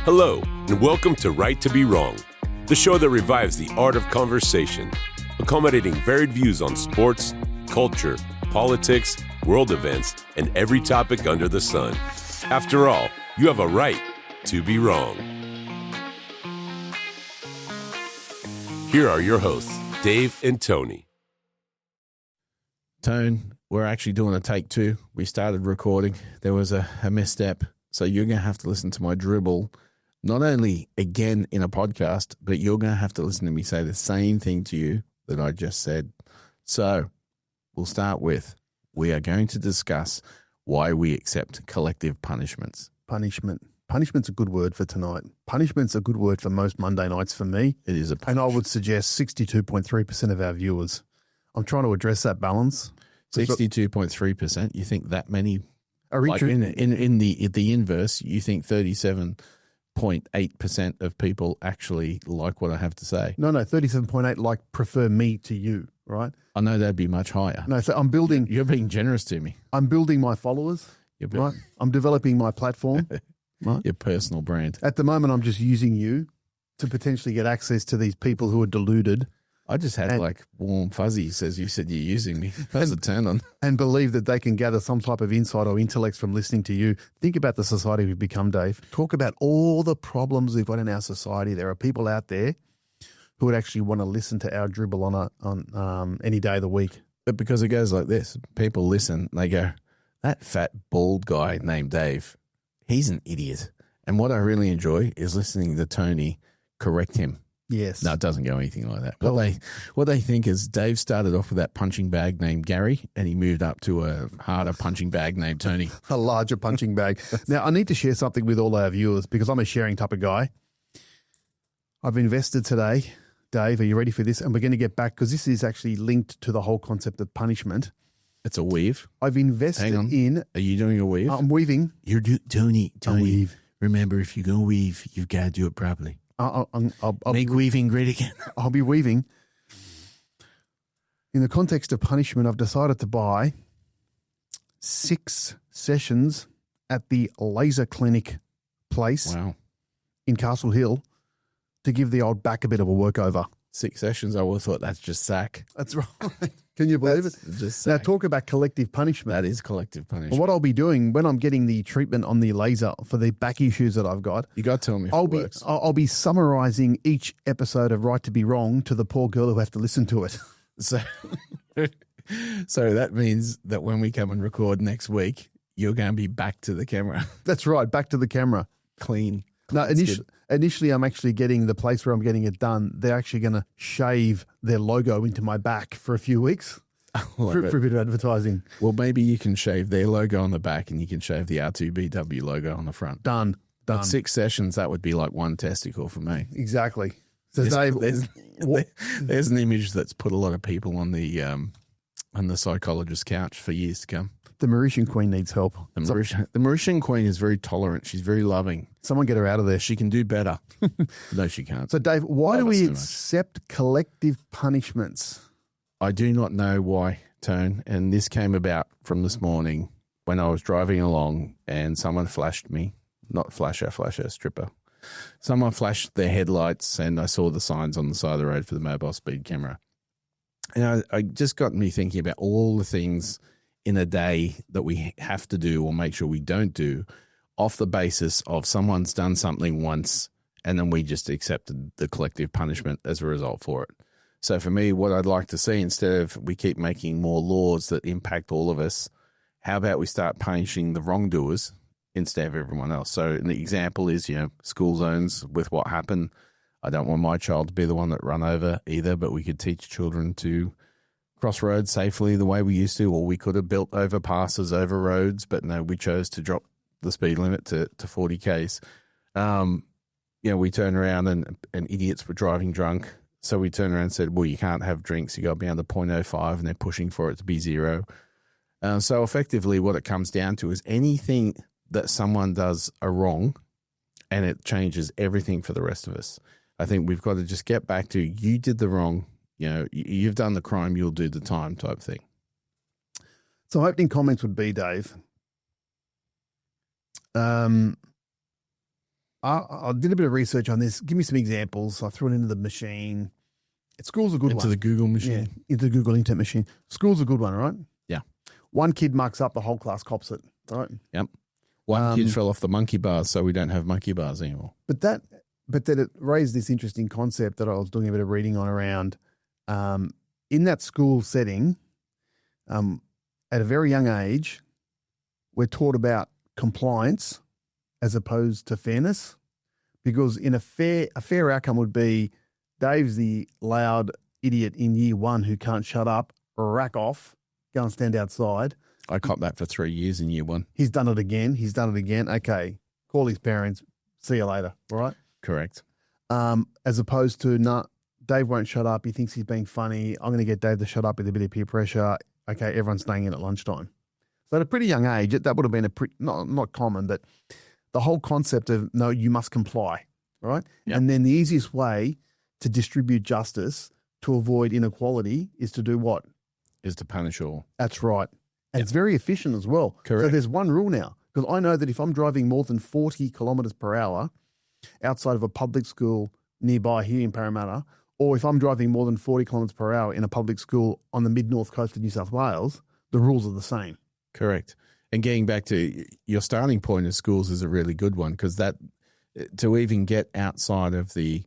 Hello, and welcome to Right to Be Wrong, the show that revives the art of conversation, accommodating varied views on sports, culture, politics, world events, and every topic under the sun. After all, you have a right to be wrong. Here are your hosts, Dave and Tony. Tone, we're actually doing a take two. We started recording. There was a misstep. So you're going to have to listen to my dribble, not only again in a podcast, but you're going to have to listen to me say the same thing to you that I just said. So we'll start with, we are going to discuss why we accept collective punishments. Punishment. Punishment's a good word for tonight. Punishment's a good word for most Monday nights for me. It is a And I would suggest 62.3% of our viewers. I'm trying to address that balance. 62.3%. You think that many? Are Like in the inverse, you think 37.8% of people actually like what I have to say. No, 37.8 like prefer me to you, right? I know that'd be much higher. No, so I'm building. You're being generous to me. I'm building my followers, right? I'm developing my platform, right? Your personal brand. At the moment, I'm just using you to potentially get access to these people who are deluded I just had like warm fuzzies as you said you're using me. That's a turn on. and believe that they can gather some type of insight or intellect from listening to you. Think about the society we've become, Dave. Talk about all the problems we've got in our society. There are people out there who would actually want to listen to our dribble on any day of the week. But because it goes like this, people listen, they go, that fat bald guy named Dave, he's an idiot. And what I really enjoy is listening to Tony correct him. Yes. No, it doesn't go anything like that. What they think is Dave started off with that punching bag named Gary, and he moved up to a harder punching bag named Tony. A larger punching bag. Now, I need to share something with all our viewers because I'm a sharing type of guy. I've invested today. Dave, are you ready for this? And we're going to get back because this is actually linked to the whole concept of punishment. It's a weave. I've invested in... Are you doing a weave? I'm weaving. Tony, weave. Remember, if you're going to weave, you've got to do it properly. I'll Make weaving great again. I'll be weaving. In the context of punishment, I've decided to buy 6 sessions at the laser clinic place in Castle Hill to give the old back a bit of a workover. 6 sessions, I would have thought that's just sack. That's right. Can you believe it? Just Now, sack. talk about collective punishment. That is collective punishment. Well, what I'll be doing when I'm getting the treatment on the laser for the back issues that I've got, You got to tell me if I'll it be works. I'll be summarizing each episode of Right to Be Wrong to the poor girl who have to listen to it. So, so that means that when we come and record next week, you're going to be back to the camera. That's right. Back to the camera. Clean. No, That's initially I'm actually getting the place where I'm getting it done. They're actually going to shave their logo into my back for a few weeks for a bit of advertising. Well, maybe you can shave their logo on the back and you can shave the R2BW logo on the front. Done. But 6 sessions, that would be like 1 testicle for me. Exactly. So Dave, There's an image that's put a lot of people on the psychologist's couch for years to come. the Mauritian Queen needs help. The Mauritian Queen is very tolerant. She's very loving. Someone get her out of there. She can do better. No, she can't. So Dave, why do That's we too much. accept collective punishments? I do not know why, Tone, and this came about from this morning when I was driving along and someone flashed me, not flasher, stripper. Someone flashed their headlights and I saw the signs on the side of the road for the mobile speed camera. And I just got me thinking about all the things in a day that we have to do or make sure we don't do off the basis of someone's done something once and then we just accepted the collective punishment as a result for it. So for me, what I'd like to see, instead of we keep making more laws that impact all of us, how about we start punishing the wrongdoers instead of everyone else? So the example is, school zones with what happened. I don't want my child to be the one that run over either, but we could teach children to cross roads safely the way we used to, or we could have built overpasses over roads, but no, we chose to drop the speed limit to 40 Ks. We turned around and idiots were driving drunk. So we turned around and said, well, you can't have drinks. You got to be under 0.05 and they're pushing for it to be 0. So effectively what it comes down to is anything that someone does a wrong and it changes everything for the rest of us. I think we've got to just get back to you did the wrong, you've done the crime, you'll do the time type thing. So opening comments would be, Dave, I did a bit of research on this. Give me some examples. I threw it into the machine. School's a good Into one. the Google machine. Yeah, into the Google Internet machine. School's a good one, right? Yeah. One kid mucks up, the whole class cops it, right? Yep. One kid fell off the monkey bars, so we don't have monkey bars anymore. But then it raised this interesting concept that I was doing a bit of reading on around. In that school setting, at a very young age, we're taught about compliance as opposed to fairness, because in a fair outcome would be Dave's the loud idiot in year one who can't shut up, rack off, go and stand outside. I copped that for 3 years in year one. He's done it again. Okay, call his parents. See you later. All right. Correct. As opposed to, Dave won't shut up. He thinks he's being funny. I'm going to get Dave to shut up with a bit of peer pressure. Okay, everyone's staying in at lunchtime. So at a pretty young age, that would have been not common, but the whole concept of, no, you must comply, right? Yep. And then the easiest way to distribute justice to avoid inequality is to do what? Is to punish all. That's right. And it's very efficient as well. Correct. So there's one rule now, because I know that if I'm driving more than 40 kilometres per hour outside of a public school nearby here in Parramatta, or if I'm driving more than 40 kilometres per hour in a public school on the mid-north coast of New South Wales, the rules are the same. Correct. And getting back to your starting point of schools is a really good one, because that to even get outside of the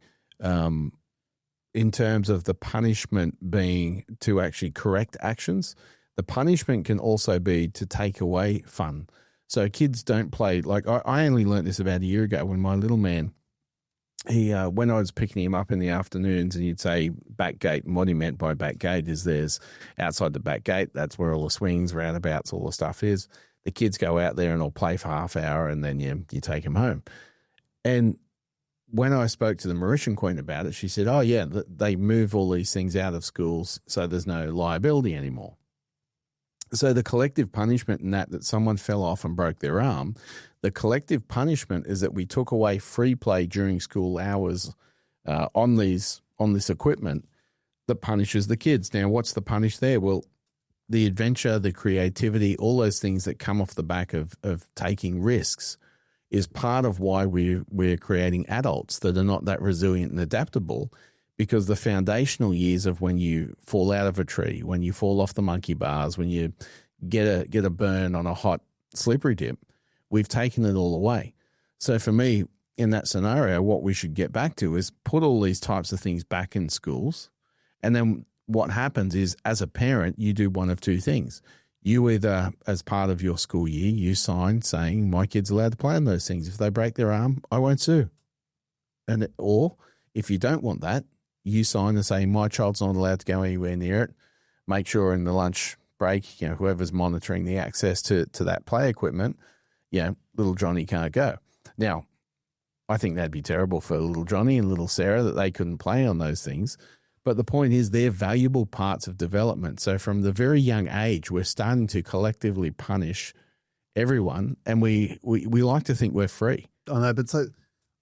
in terms of the punishment being to actually correct actions, the punishment can also be to take away fun. So kids don't play, like I only learnt this about a year ago when my little man, he when I was picking him up in the afternoons, and he'd say back gate, and what he meant by back gate is there's outside the back gate, that's where all the swings, roundabouts, all the stuff is. The kids go out there and all play for half hour, and then you take them home. And when I spoke to the Mauritian Queen about it, she said, oh, yeah, they move all these things out of schools so there's no liability anymore. So the collective punishment in that someone fell off and broke their arm, the collective punishment is that we took away free play during school hours on this equipment that punishes the kids. Now, what's the punish there? Well, the adventure, the creativity, all those things that come off the back of taking risks is part of why we're creating adults that are not that resilient and adaptable, because the foundational years of when you fall out of a tree, when you fall off the monkey bars, when you get a burn on a hot slippery dip, we've taken it all away. So for me, in that scenario, what we should get back to is put all these types of things back in schools. And then what happens is, as a parent, you do one of two things. You either, as part of your school year, you sign saying my kid's allowed to play on those things. If they break their arm, I won't sue. Or if you don't want that, you sign and say my child's not allowed to go anywhere near it. Make sure in the lunch break, whoever's monitoring the access to that play equipment, little Johnny can't go. Now, I think that'd be terrible for little Johnny and little Sarah that they couldn't play on those things. But the point is, they're valuable parts of development. So from the very young age, we're starting to collectively punish everyone, and we like to think we're free. I know, but so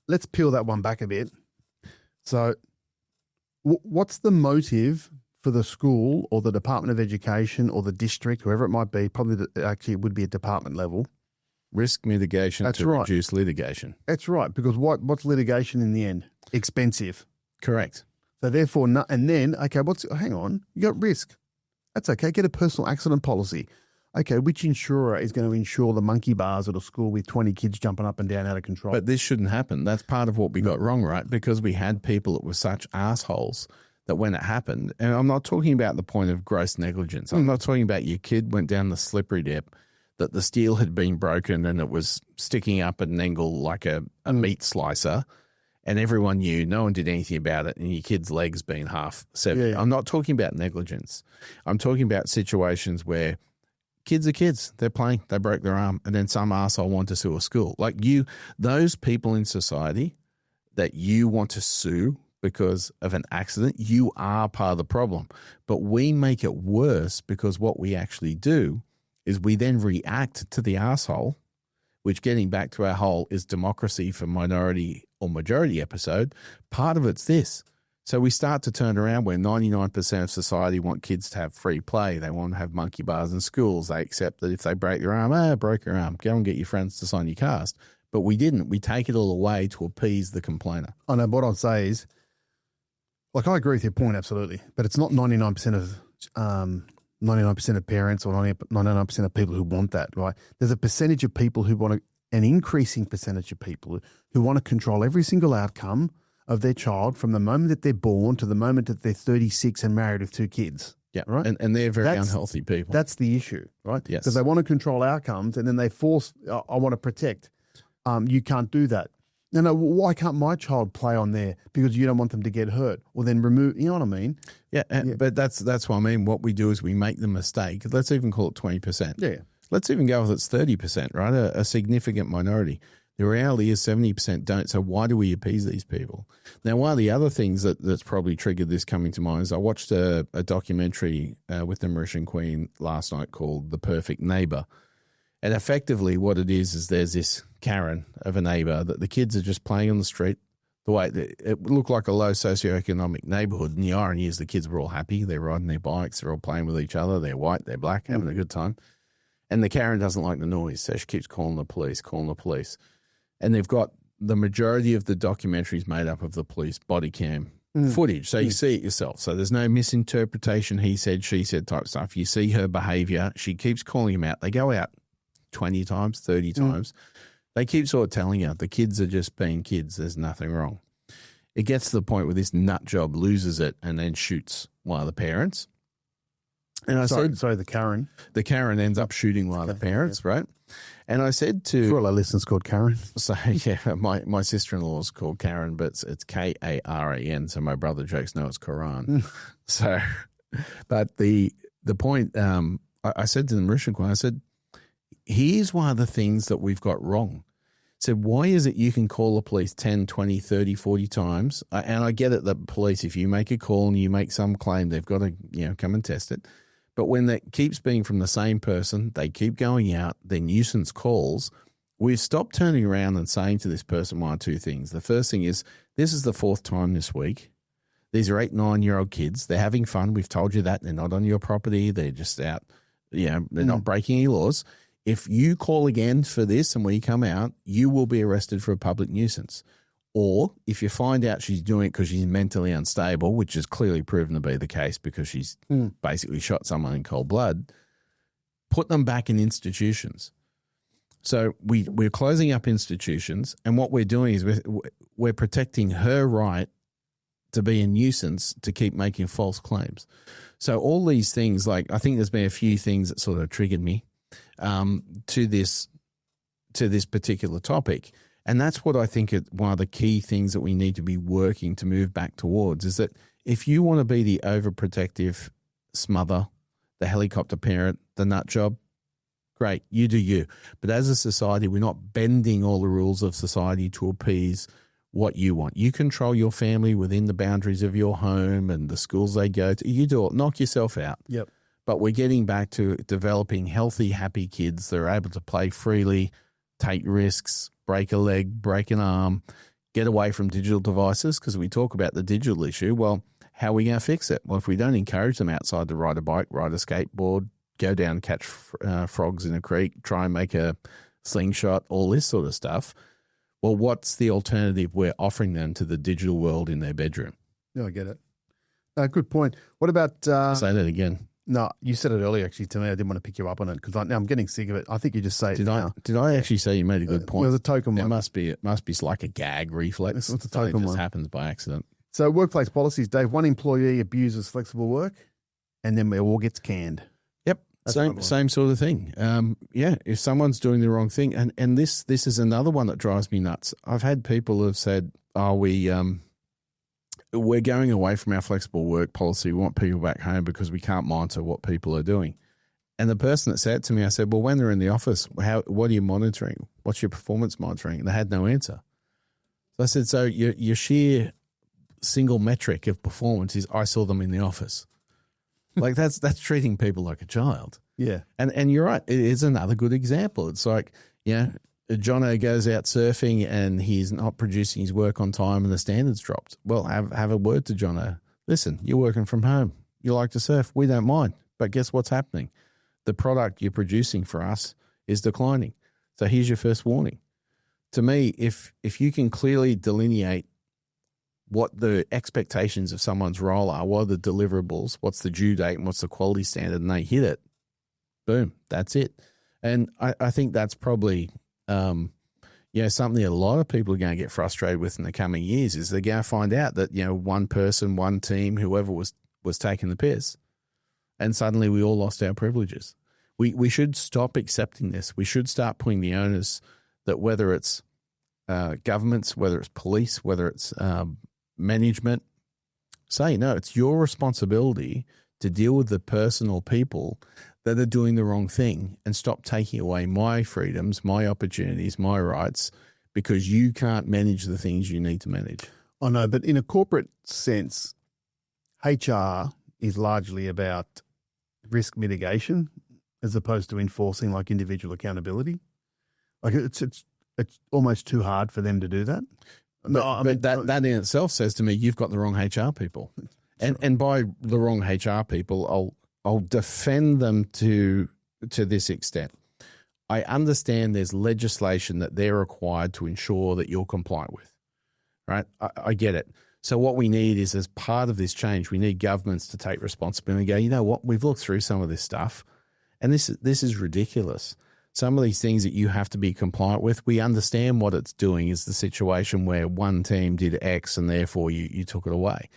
let's peel that one back a bit. So what's the motive for the school or the Department of Education or the district, whoever it might be? Probably actually it would be at department level. Risk mitigation. That's right. Reduce litigation. That's right, because what's litigation in the end? Expensive. Correct. So therefore, and then, okay, hang on, you got risk. That's okay, get a personal accident policy. Okay, which insurer is going to insure the monkey bars at a school with 20 kids jumping up and down out of control? But this shouldn't happen. That's part of what we got wrong, right? Because we had people that were such assholes that when it happened, and I'm not talking about the point of gross negligence. I'm not talking about your kid went down the slippery dip, that the steel had been broken and it was sticking up at an angle like a meat slicer, and everyone knew, no one did anything about it, and your kid's leg's been half severed. Yeah. I'm not talking about negligence. I'm talking about situations where kids are kids. They're playing. They broke their arm, and then some arsehole wanted to sue a school. Like those people in society that you want to sue because of an accident, you are part of the problem. But we make it worse because what we actually do is we then react to the arsehole, which, getting back to our whole is democracy for minority or majority episode, part of it's this. So we start to turn around where 99% of society want kids to have free play. They want to have monkey bars in schools. They accept that if they break their arm, broke your arm, go and get your friends to sign your cast. But we didn't. We take it all away to appease the complainer. I know. What I'd say is, like, I agree with your point absolutely, but it's not 99% of parents or 99% of people who want that, right? There's a percentage of people who want an increasing percentage of people who want to control every single outcome of their child from the moment that they're born to the moment that they're 36 and married with 2 kids. Yeah, right. And they're very unhealthy people. That's the issue, right? Yes. Because they want to control outcomes, and then they force. I want to protect. You can't do that. No, why can't my child play on there? Because you don't want them to get hurt. Well, then remove. You know what I mean? Yeah, but that's what I mean. What we do is we make the mistake. Let's even call it 20%. Yeah. Let's even go with it's 30%, right? A significant minority. The reality is 70% don't. So why do we appease these people? Now, one of the other things that's probably triggered this coming to mind is I watched a documentary with the Mauritian Queen last night called The Perfect Neighbor. And effectively what it is there's this Karen of a neighbor that the kids are just playing on the street. The way it looked like a low socioeconomic neighborhood. And the irony is the kids were all happy. They're riding their bikes. They're all playing with each other. They're white. They're black, having a good time. And the Karen doesn't like the noise. So she keeps calling the police. And they've got the majority of the documentaries made up of the police body cam footage. So you see it yourself. So there's no misinterpretation, he said, she said type stuff. You see her behavior. She keeps calling him out. They go out 20 times, 30 times. They keep sort of telling you the kids are just being kids. There's nothing wrong. It gets to the point where this nut job loses it and then shoots one of the parents. And I said, the Karen. The Karen ends up shooting one of the parents, right? And I said to... For all our listeners called Karen. So, yeah, my sister-in-law is called Karen, but it's Karen. So my brother jokes, no, it's Quran. So, but the point, I said to the Mauritian Queen, I said, here's one of the things that we've got wrong. I said, why is it you can call the police 10, 20, 30, 40 times? And I get it that police, if you make a call and you make some claim, they've got to, come and test it. But when that keeps being from the same person, they keep going out, they're nuisance calls, we've stopped turning around and saying to this person one or two things. The first thing is, this is the 4th time this week. These are 8, 9-year-old kids. They're having fun. We've told you that. They're not on your property. They're just out. They're not breaking any laws. If you call again for this and we come out, you will be arrested for a public nuisance. Or if you find out she's doing it because she's mentally unstable, which is clearly proven to be the case because she's basically shot someone in cold blood, put them back in institutions. So we're closing up institutions, and what we're doing is we're protecting her right to be a nuisance to keep making false claims. So all these things, like I think there's been a few things that sort of triggered me to this particular topic. And that's what I think one of the key things that we need to be working to move back towards is that if you want to be the overprotective smother, the helicopter parent, the nut job, great, you do you. But as a society, we're not bending all the rules of society to appease what you want. You control your family within the boundaries of your home and the schools they go to. You do it. Knock yourself out. Yep. But we're getting back to developing healthy, happy kids that are able to play freely, take risks, break a leg, break an arm, get away from digital devices, because we talk about the digital issue. Well, how are we going to fix it? Well, if we don't encourage them outside to ride a bike, ride a skateboard, go down and catch frogs in a creek, try and make a slingshot, all this sort of stuff, well, what's the alternative we're offering them to the digital world in their bedroom? No, I get it. Good point. What about... Say that again. No, you said it earlier, actually, to me. I didn't want to pick you up on it because now I'm getting sick of it. I think you just say it now. Did I actually say you made a good point? It was a token one. It must be like a gag reflex. It's a token just one. Happens by accident. So workplace policies, Dave. One employee abuses flexible work, and then it all gets canned. Yep, same sort of thing. If someone's doing the wrong thing, and this is another one that drives me nuts. I've had people who have said, "Oh, we're going away from our flexible work policy. We want people back home because we can't monitor what people are doing." And the person that said it to me, I said, well, when they're in the office, what are you monitoring? What's your performance monitoring? And they had no answer. So I said, so your sheer single metric of performance is I saw them in the office. Like that's treating people like a child. Yeah. And you're right. It is another good example. It's like, Jono goes out surfing and he's not producing his work on time and the standards dropped. Well, have a word to Jono. Listen, you're working from home. You like to surf. We don't mind. But guess what's happening? The product you're producing for us is declining. So here's your first warning. to me, if you can clearly delineate what the expectations of someone's role are, what are the deliverables, what's the due date, and what's the quality standard, and they hit it, boom, that's it. And I think that's probably something a lot of people are going to get frustrated with in the coming years is they're going to find out that, one person, one team, whoever was taking the piss, and suddenly we all lost our privileges. We should stop accepting this. We should start putting the onus that whether it's governments, whether it's police, whether it's management, say, no, it's your responsibility to deal with the personal people that are doing the wrong thing and stop taking away my freedoms, my opportunities, my rights, because you can't manage the things you need to manage. I know, but in a corporate sense, HR is largely about risk mitigation as opposed to enforcing like individual accountability. Like it's almost too hard for them to do that. But that in itself says to me, you've got the wrong HR people. And by the wrong HR people, I'll defend them to this extent. I understand there's legislation that they're required to ensure that you're compliant with, right? I get it. So what we need is, as part of this change, we need governments to take responsibility and go, you know what, we've looked through some of this stuff, and this is ridiculous. Some of these things that you have to be compliant with, we understand what it's doing is the situation where one team did X and therefore you took it away.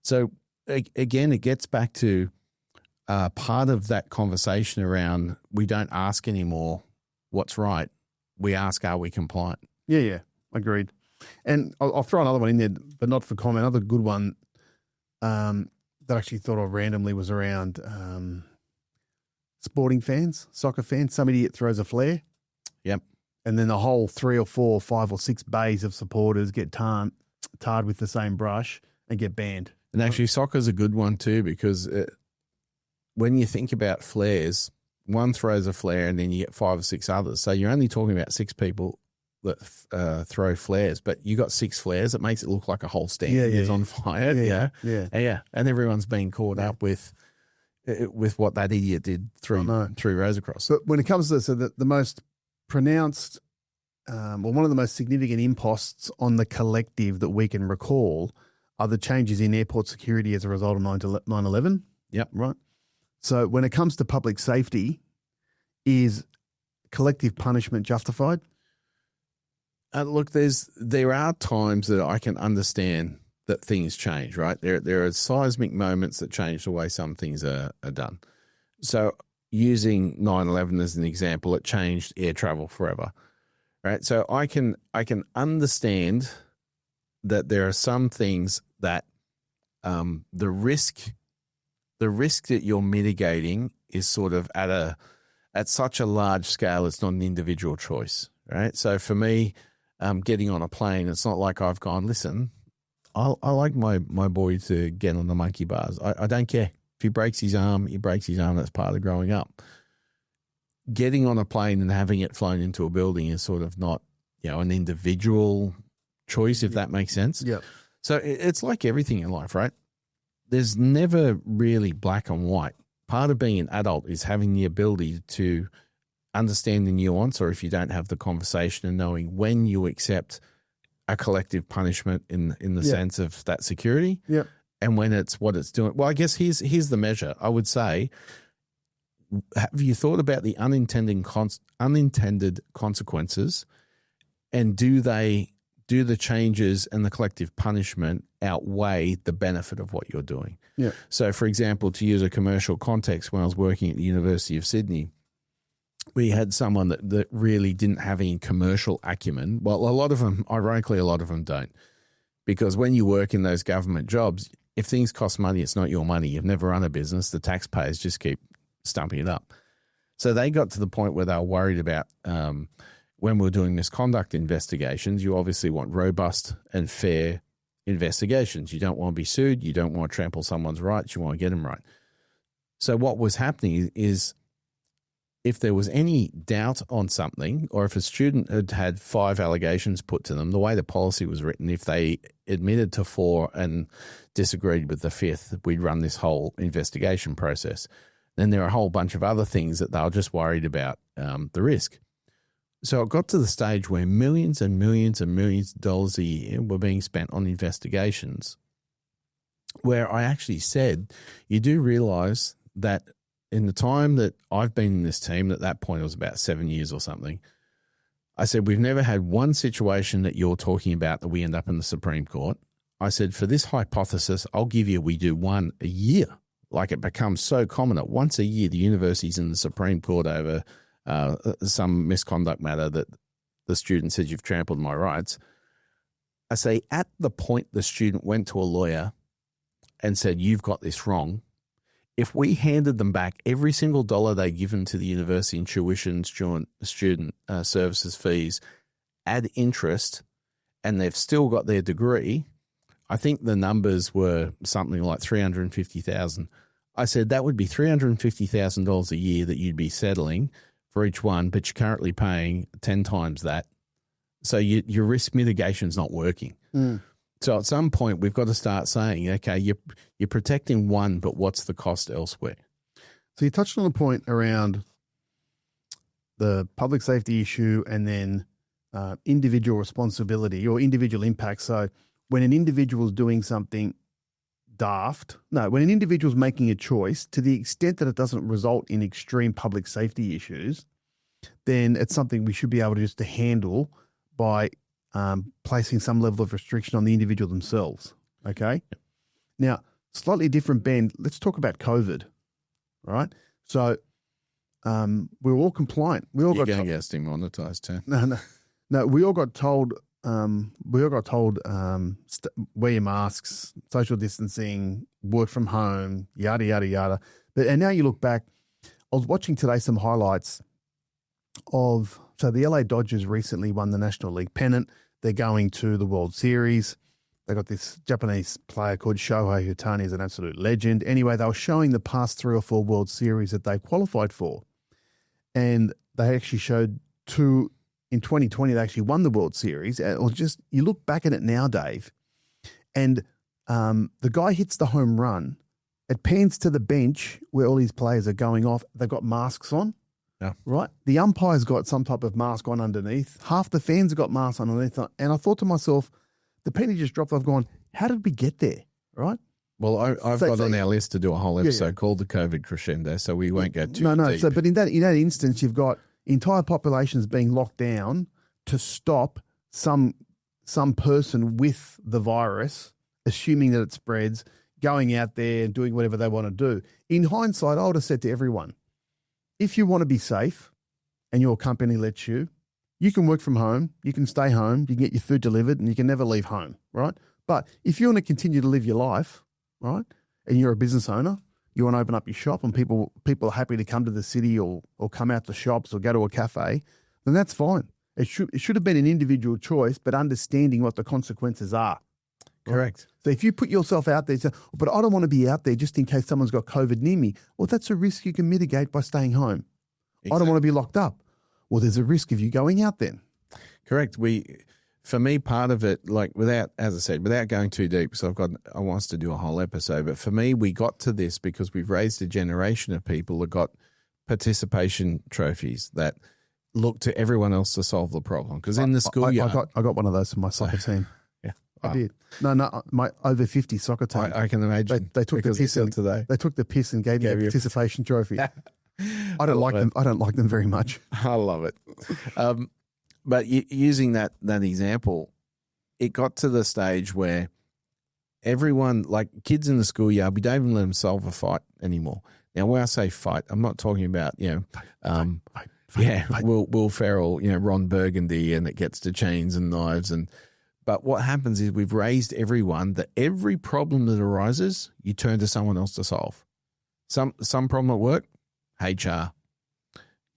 So again, it gets back to part of that conversation around we don't ask anymore what's right. We ask, are we compliant? Yeah, agreed. And I'll throw another one in there, but not for comment. Another good one that I actually thought of randomly was around sporting fans, soccer fans. Some idiot throws a flare. Yep. And then the whole 3 or 4 or 5 or 6 bays of supporters get tarred with the same brush and get banned. And actually, soccer's a good one too, because when you think about flares, one throws a flare and then you get 5 or 6 others. So you're only talking about 6 people that throw flares, but you got 6 flares. It makes it look like a whole stand is on fire. Yeah. And everyone's been caught up with what that idiot did through Rosacross. But when it comes to the most pronounced, one of the most significant imposts on the collective that we can recall are the changes in airport security as a result of 9/11. Yep. Right. So when it comes to public safety, is collective punishment justified? Look, there are times that I can understand that things change, right? There are seismic moments that change the way some things are done. So using 9/11 as an example, it changed air travel forever, right? So I can understand that there are some things that the risk that you're mitigating is sort of at such a large scale, it's not an individual choice, right? So for me, getting on a plane, it's not like I've gone, listen, I like my boy to get on the monkey bars. I don't care. If he breaks his arm, he breaks his arm. That's part of growing up. Getting on a plane and having it flown into a building is sort of not, an individual choice, if that makes sense. Yeah. So it's like everything in life, right? There's never really black and white. Part of being an adult is having the ability to understand the nuance, or if you don't have the conversation, and knowing when you accept a collective punishment in the sense of that security, and when it's what it's doing. Well, I guess here's the measure. I would say, have you thought about the unintended consequences, and do the changes and the collective punishment outweigh the benefit of what you're doing? Yeah. So, for example, to use a commercial context, when I was working at the University of Sydney, we had someone that really didn't have any commercial acumen. Well, ironically, a lot of them don't. Because when you work in those government jobs, if things cost money, it's not your money. You've never run a business. The taxpayers just keep stumping it up. So they got to the point where they were worried about when we were doing misconduct investigations, you obviously want robust and fair investigations. You don't want to be sued. You don't want to trample someone's rights. You want to get them right. So what was happening is, if there was any doubt on something, or if a student had 5 allegations put to them, the way the policy was written, if they admitted to 4 and disagreed with the 5th, we'd run this whole investigation process. Then there are a whole bunch of other things that they were just worried about the risk. So it got to the stage where millions and millions and millions of dollars a year were being spent on investigations, where I actually said, you do realize that in the time that I've been in this team, at that point it was about 7 years or something, I said, we've never had one situation that you're talking about that we end up in the Supreme Court. I said, for this hypothesis, I'll give you, we do one a year. Like it becomes so common that once a year the university's in the Supreme Court over some misconduct matter that the student says you've trampled my rights. I say at the point the student went to a lawyer and said, you've got this wrong, if we handed them back every single dollar they'd given to the university in tuition, student services fees, add interest, and they've still got their degree, I think the numbers were something like $350,000. I said that would be $350,000 a year that you'd be settling for each one, but you're currently paying 10 times that. So your risk mitigation is not working. Mm. So at some point, we've got to start saying, okay, you're protecting one, but what's the cost elsewhere? So you touched on a point around the public safety issue and then individual responsibility or individual impact. So when an individual is doing something when an individual is making a choice, to the extent that it doesn't result in extreme public safety issues, then it's something we should be able to just to handle by placing some level of restriction on the individual themselves. Okay. Yep. Now, slightly different bend. Let's talk about COVID. All right. So we're all compliant. We all You're got going to get demonetized too. No. We all got told. Wear your masks, social distancing, work from home, yada yada yada. And now you look back. I was watching today some highlights of the LA Dodgers recently won the National League pennant. They're going to the World Series. They got this Japanese player called Shohei Ohtani, is an absolute legend. Anyway, they were showing the past 3 or 4 World Series that they qualified for, and they actually showed 2. In 2020, they actually won the World Series. Or just you look back at it now, Dave, and the guy hits the home run. It pans to the bench where all these players are going off. They've got masks on, right? The umpire's got some type of mask on underneath. Half the fans have got masks on underneath. And I thought to myself, the penny just dropped. I've gone, how did we get there, right? Well, I've got on our list to do a whole episode called the COVID crescendo, so we won't go too deep. So, but in that instance, you've got entire populations being locked down to stop some person with the virus, assuming that it spreads, going out there and doing whatever they want to do. In hindsight, I would have said to everyone, if you want to be safe and your company lets you, you can work from home, you can stay home, you can get your food delivered, and you can never leave home, right? But if you want to continue to live your life, right, and you're a business owner, you want to open up your shop and people are happy to come to the city or come out to shops or go to a cafe, then that's fine. It should have been an individual choice, but understanding what the consequences are. Correct. So if you put yourself out there, say, but I don't want to be out there just in case someone's got COVID near me. Well, that's a risk you can mitigate by staying home. Exactly. I don't want to be locked up. Well, there's a risk of you going out then. Correct. For me, part of it, like without going too deep, so I want us to do a whole episode, but for me, we got to this because we've raised a generation of people that got participation trophies that look to everyone else to solve the problem. Because in the schoolyard, I got one of those for my soccer team. Yeah, I did. No, my over 50 soccer team. I can imagine. They took the piss today. They took the piss and gave me a participation trophy. I don't like them. I don't like them very much. I love it. But using that example, it got to the stage where everyone, like kids in the schoolyard, we don't even let them solve a fight anymore. Now, when I say fight, I'm not talking about, fight. Will Ferrell, Ron Burgundy, and it gets to chains and knives. But what happens is we've raised everyone that every problem that arises, you turn to someone else to solve. Some problem at work, HR.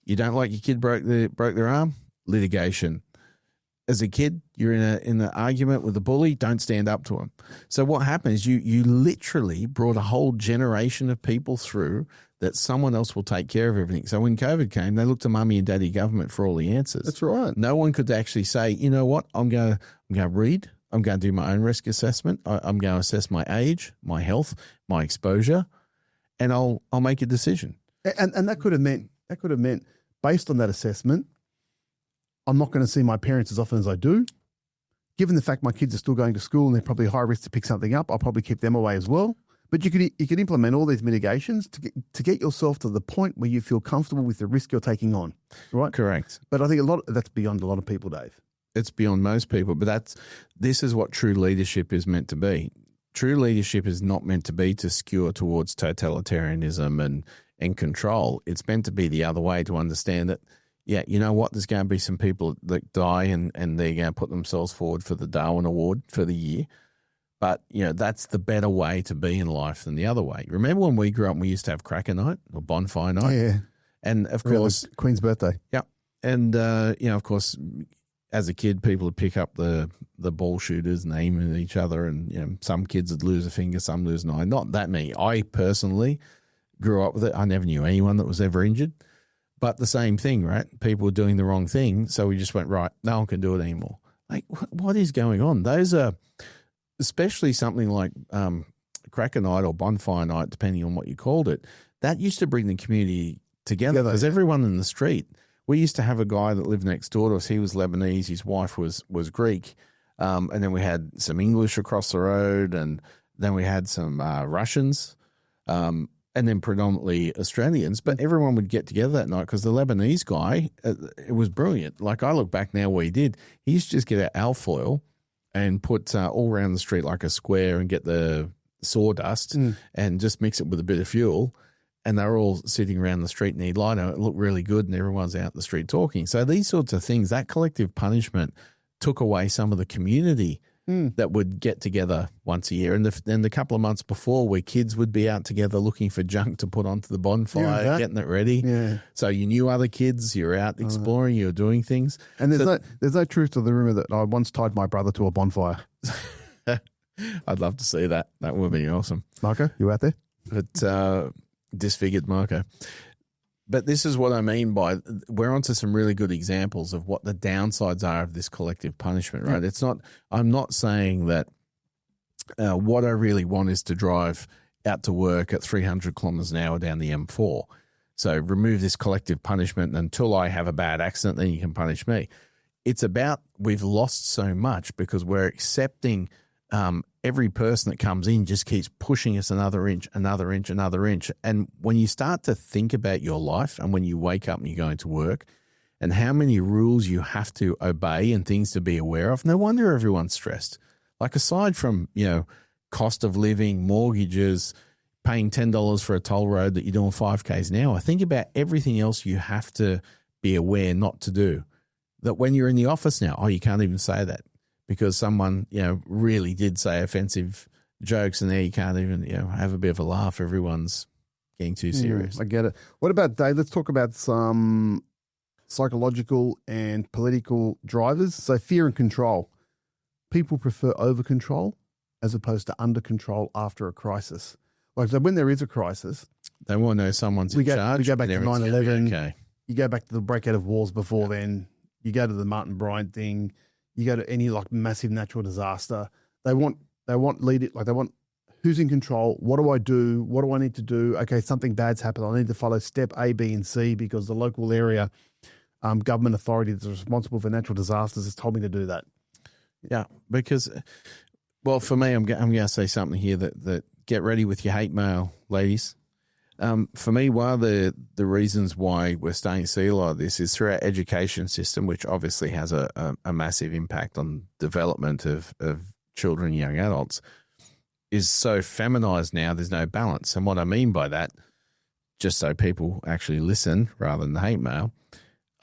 You don't like your kid broke their arm? Litigation. As a kid, you're in an argument with a bully, don't stand up to him. So what happens, you literally brought a whole generation of people through that someone else will take care of everything. So when COVID came, they looked to mummy and daddy government for all the answers. That's right. No one could actually say, you know what, I'm going to read, I'm going to do my own risk assessment, I'm going to assess my age, my health, my exposure, and I'll make a decision. And that could have meant based on that assessment, I'm not going to see my parents as often as I do. Given the fact my kids are still going to school and they're probably high risk to pick something up, I'll probably keep them away as well. But you could implement all these mitigations to get yourself to the point where you feel comfortable with the risk you're taking on, right? Correct. But I think that's beyond a lot of people, Dave. It's beyond most people, but this is what true leadership is meant to be. True leadership is not meant to be to skew towards totalitarianism and control. It's meant to be the other way, to understand that, yeah, you know what, there's going to be some people that die and they're going to put themselves forward for the Darwin Award for the year. But, you know, that's the better way to be in life than the other way. Remember when we grew up and we used to have cracker night or bonfire night? Yeah. And, of course, Queen's birthday. Yeah. And, you know, of course, as a kid, people would pick up the ball shooters and aim at each other. And, you know, some kids would lose a finger, some lose an eye. Not that many. I personally grew up with it. I never knew anyone that was ever injured. But the same thing, right? People were doing the wrong thing. So we just went, right, no one can do it anymore. Like, what is going on? Those are, especially something like cracker night or bonfire night, depending on what you called it, that used to bring the community together because everyone in the street, we used to have a guy that lived next door to us. He was Lebanese. His wife was Greek. And then we had some English across the road, and then we had some Russians, and then predominantly Australians. But everyone would get together that night because the Lebanese guy, it was brilliant. Like, I look back now what he did. He used to just get out alfoil and put all around the street like a square and get the sawdust and just mix it with a bit of fuel. And they're all sitting around the street and he'd light it. It looked really good and everyone's out in the street talking. So these sorts of things, that collective punishment took away some of the community that would get together once a year. And then the couple of months before, where kids would be out together looking for junk to put onto the bonfire, getting it ready. Yeah. So you knew other kids, you're out exploring, you're doing things. And there's no truth to the rumor that I once tied my brother to a bonfire. I'd love to see that. That would be awesome. Marco, you out there? But disfigured Marco. But this is what I mean by, we're onto some really good examples of what the downsides are of this collective punishment, right? It's not, I'm not saying that what I really want is to drive out to work at 300 kilometers an hour down the M4. So remove this collective punishment until I have a bad accident, then you can punish me. It's about, we've lost so much because we're accepting every person that comes in just keeps pushing us another inch, another inch, another inch. And when you start to think about your life and when you wake up and you're going to work and how many rules you have to obey and things to be aware of, no wonder everyone's stressed. Like, aside from, you know, cost of living, mortgages, paying $10 for a toll road that you're doing 5Ks an hour, think about everything else you have to be aware not to do. That when you're in the office now, you can't even say that, because someone, you know, really did say offensive jokes, and there you can't even, you know, have a bit of a laugh. Everyone's getting too serious. I get it. What about, Dave? Let's talk about some psychological and political drivers. So fear and control. People prefer over control as opposed to under control after a crisis. Like, so when there is a crisis, they want to know someone's in charge. We go back to 9/11. Okay. You go back to the breakout of wars before then. You go to the Martin Bryant thing. You go to any like massive natural disaster. They want lead it, like they want who's in control. What do I do? What do I need to do? Okay, something bad's happened. I need to follow step A, B, and C because the local area government authority that's responsible for natural disasters has told me to do that. Yeah, because, well, for me, I'm going to say something here that get ready with your hate mail, ladies. For me, one of the reasons why we're starting to see a lot of this is through our education system, which obviously has a massive impact on development of children and young adults, is so feminized now, there's no balance. And what I mean by that, just so people actually listen rather than hate mail,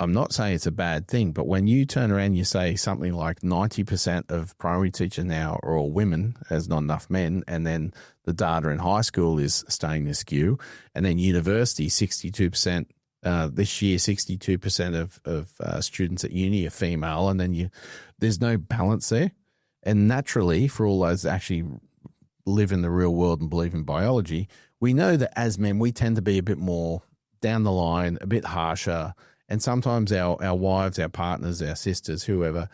I'm not saying it's a bad thing, but when you turn around and you say something like 90% of primary teachers now are all women, there's not enough men, and then the data in high school is starting to skew, and then university, 62%, this year 62% of students at uni are female, and then there's no balance there. And naturally, for all those that actually live in the real world and believe in biology, we know that as men, we tend to be a bit more down the line, a bit harsher. And sometimes our wives, our partners, our sisters, whoever,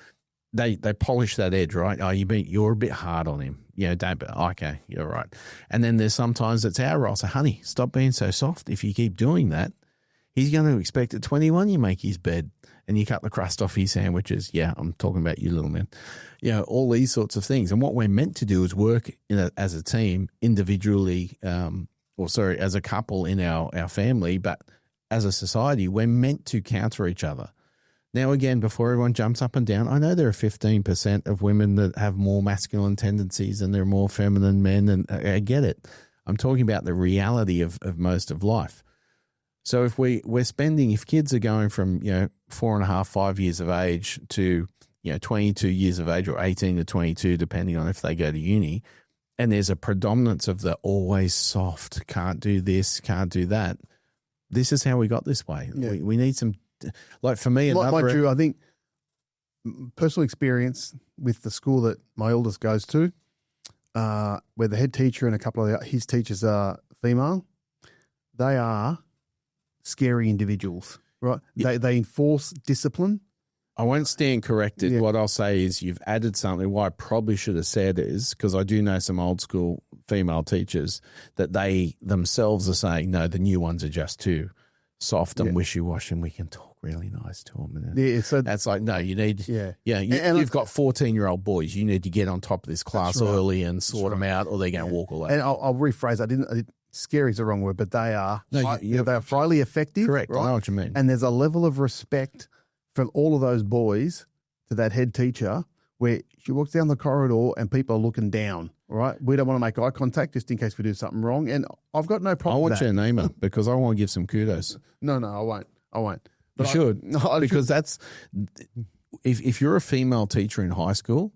they polish that edge, right? Oh, you're a bit hard on him. You know, don't be, okay, you're right. And then there's sometimes it's our role. So, honey, stop being so soft. If you keep doing that, He's going to expect at 21 you make his bed and you cut the crust off his sandwiches. Yeah, I'm talking about you, little man. You know, all these sorts of things. And what we're meant to do is work as a team, individually, as a couple in our family, but as a society, we're meant to counter each other. Now, again, before everyone jumps up and down, I know there are 15% of women that have more masculine tendencies and there are more feminine men, and I get it. I'm talking about the reality of most of life. So if if kids are going from, 4.5, 5 years of age to, 22 years of age or 18 to 22, depending on if they go to uni, and there's a predominance of the always soft, can't do this, can't do that, this is how we got this way. Yeah. We need some, like for me, like Drew, I think personal experience with the school that my oldest goes to, where the head teacher and a couple of his teachers are female, they are scary individuals, right? Yeah. They enforce discipline. I won't stand corrected. Yeah. What I'll say is you've added something. What I probably should have said is, because I do know some old school female teachers, that they themselves are saying, no, the new ones are just too soft and wishy-washy and we can talk really nice to them. And so that's like, no, you need, you've got 14-year-old boys. You need to get on top of this class early and sort them out or they're going to walk away. And I'll rephrase, scary is the wrong word, but they are highly effective. Correct. Right? I know what you mean. And there's a level of respect from all of those boys to that head teacher where she walks down the corridor and people are looking down, right? We don't want to make eye contact just in case we do something wrong. And I've got no problem with that. I want you to name her because I want to give some kudos. No, I won't. But you should. Because that's, if you're a female teacher in high school,